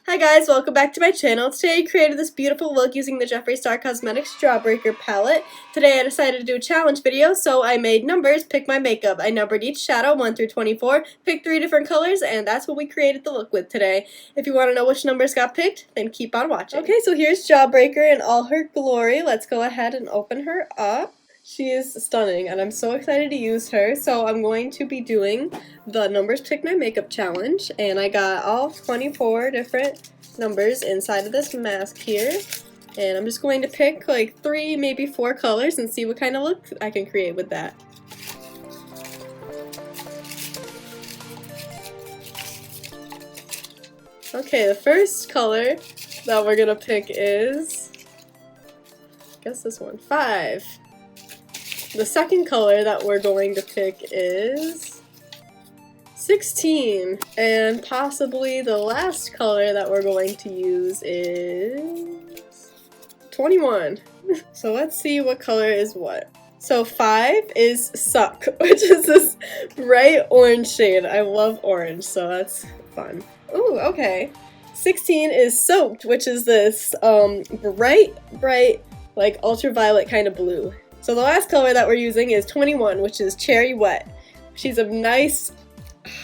Hi guys, welcome back to my channel. Today I created this beautiful look using the Jeffree Star Cosmetics Jawbreaker palette. Today I decided to do a challenge video, so I made numbers, pick my makeup. I numbered each shadow 1 through 24, picked 3 different colors, and that's what we created the look with today. If you want to know which numbers got picked, then keep on watching. Okay, so here's Jawbreaker in all her glory. Let's go ahead and open her up. She is stunning, and I'm so excited to use her. So I'm going to be doing the numbers pick my makeup challenge, and I got all 24 different numbers inside of this mask here. And I'm just going to pick like 3, maybe 4 colors and see what kind of look I can create with that. Okay, the first color that we're gonna pick is, I guess this one, 5. The second color that we're going to pick is 16, and possibly the last color that we're going to use is 21. So let's see what color is what. So 5 is Suck, which is this bright orange shade. I love orange, so that's fun. Ooh, okay. 16 is Soaked, which is this bright, like ultraviolet kind of blue. So the last color that we're using is 21, which is Cherry Wet. She's a nice,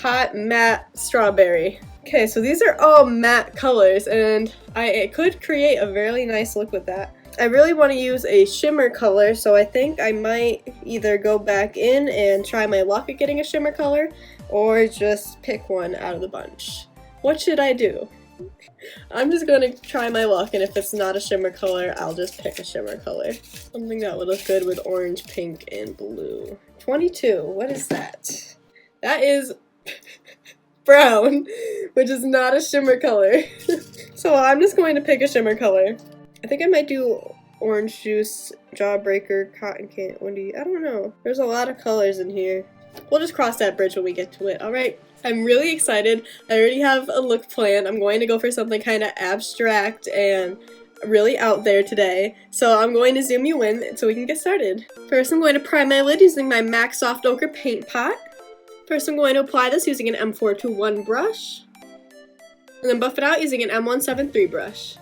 hot, matte strawberry. Okay, so these are all matte colors, and I could create a really nice look with that. I really want to use a shimmer color, so I think I might either go back in and try my luck at getting a shimmer color, or just pick one out of the bunch. What should I do? I'm just going to try my luck, and if it's not a shimmer color, I'll just pick a shimmer color. Something that would look good with orange, pink, and blue. 22, what is that? That is brown, which is not a shimmer color. So I'm just going to pick a shimmer color. I think I might do orange juice, Jawbreaker, cotton candy, I don't know. There's a lot of colors in here. We'll just cross that bridge when we get to it, alright? I'm really excited. I already have a look planned. I'm going to go for something kind of abstract and really out there today. So I'm going to zoom you in so we can get started. First, I'm going to prime my lid using my MAC Soft Ochre paint pot. First, I'm going to apply this using an M421 brush. And then buff it out using an M173 brush.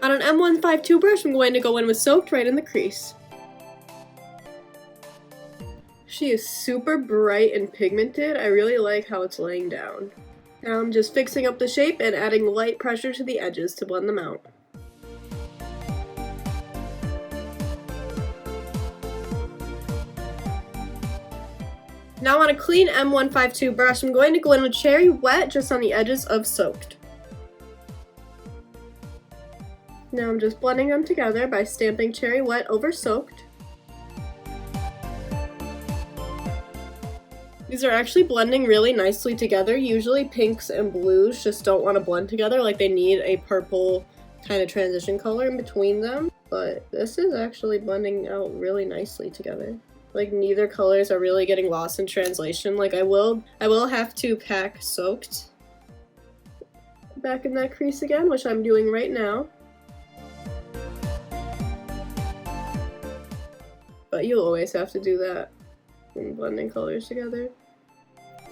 On an M152 brush, I'm going to go in with Soaked right in the crease. She is super bright and pigmented. I really like how it's laying down. Now I'm just fixing up the shape and adding light pressure to the edges to blend them out. Now on a clean M152 brush, I'm going to go in with Cherry Wet just on the edges of Soaked. Now I'm just blending them together by stamping Cherry Wet over Soaked. These are actually blending really nicely together. Usually pinks and blues just don't want to blend together, like they need a purple kind of transition color in between them. But this is actually blending out really nicely together. Like neither colors are really getting lost in translation. Like I will have to pack Soaked back in that crease again, which I'm doing right now. But you'll always have to do that when blending colors together.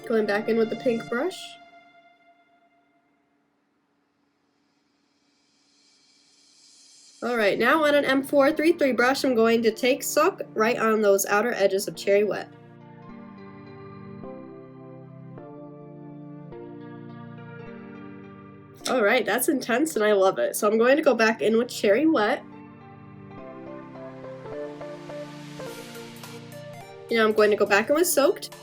Going back in with the pink brush. Alright, now on an M433 brush, I'm going to take Suck right on those outer edges of Cherry Wet. Alright, that's intense and I love it. So I'm going to go back in with Cherry Wet. Now I'm going to go back in with Soaked.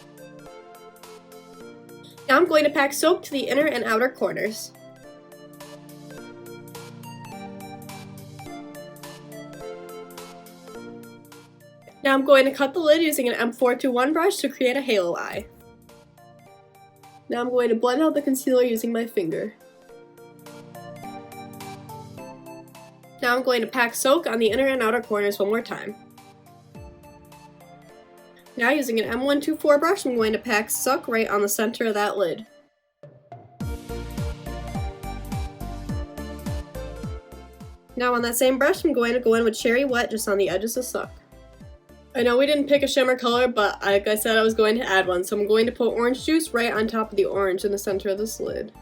Now I'm going to pack Soaked to the inner and outer corners. Now I'm going to cut the lid using an M421 brush to create a halo eye. Now I'm going to blend out the concealer using my finger. Now I'm going to pack Soak on the inner and outer corners one more time. Now using an M124 brush, I'm going to pack Suck right on the center of that lid. Now on that same brush, I'm going to go in with Cherry Wet just on the edges of Suck. I know we didn't pick a shimmer color, but like I said, I was going to add one, so I'm going to put orange juice right on top of the orange in the center of this lid.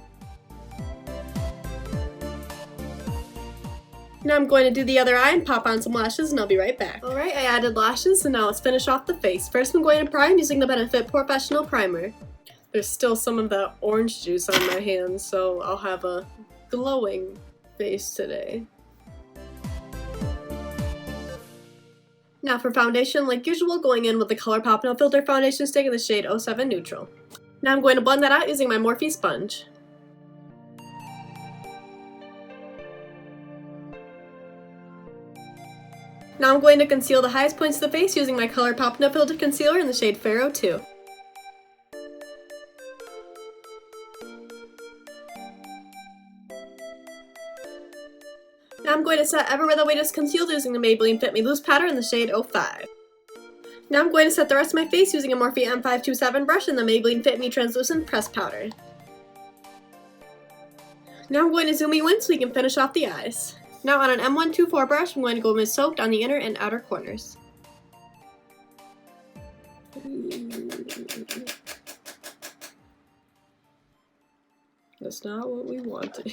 Now I'm going to do the other eye and pop on some lashes, and I'll be right back. Alright, I added lashes, so now let's finish off the face. First I'm going to prime using the Benefit Professional Primer. There's still some of that orange juice on my hands, so I'll have a glowing face today. Now for foundation, like usual, going in with the ColourPop No Filter foundation stick in the shade 07 Neutral. Now I'm going to blend that out using my Morphe sponge. Now I'm going to conceal the highest points of the face using my ColourPop No Filter concealer in the shade Pharaoh 2. Now I'm going to set everywhere the weight is concealed using the Maybelline Fit Me Loose powder in the shade 05. Now I'm going to set the rest of my face using a Morphe M527 brush and the Maybelline Fit Me Translucent Pressed Powder. Now I'm going to zoom you in so we can finish off the eyes. Now on an M124 brush, I'm going to go Miss Soaked on the inner and outer corners. That's not what we wanted.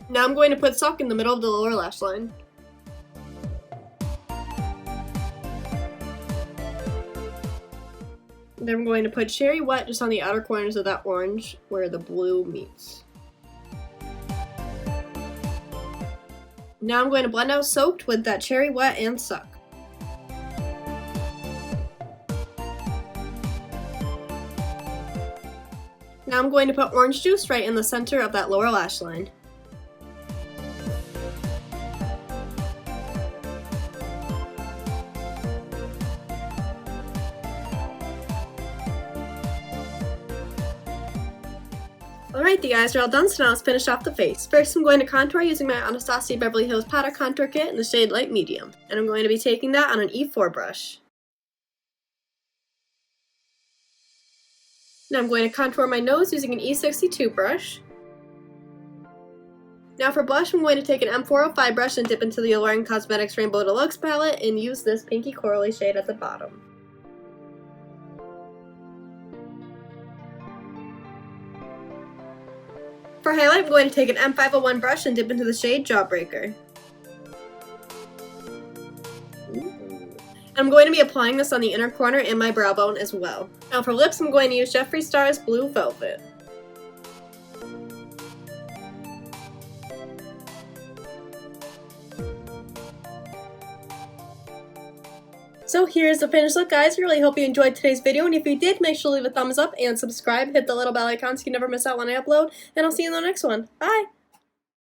Now I'm going to put Suck in the middle of the lower lash line. Then I'm going to put Cherry Wet just on the outer corners of that orange where the blue meets. Now I'm going to blend out Soaked with that Cherry Wet and Suck. Now I'm going to put Orange Juice right in the center of that lower lash line. Alright, the eyes are all done, so now let's finish off the face. First I'm going to contour using my Anastasia Beverly Hills Powder Contour Kit in the shade Light Medium. And I'm going to be taking that on an E4 brush. Now I'm going to contour my nose using an E62 brush. Now for blush, I'm going to take an M405 brush and dip into the Alluring Cosmetics Rainbow Deluxe palette and use this pinky corally shade at the bottom. For highlight, I'm going to take an M501 brush and dip into the shade Jawbreaker. I'm going to be applying this on the inner corner and my brow bone as well. Now for lips, I'm going to use Jeffree Star's Blue Velvet. So here's the finished look, guys. I really hope you enjoyed today's video, and if you did, make sure to leave a thumbs up and subscribe, hit the little bell icon so you never miss out when I upload, and I'll see you in the next one. Bye!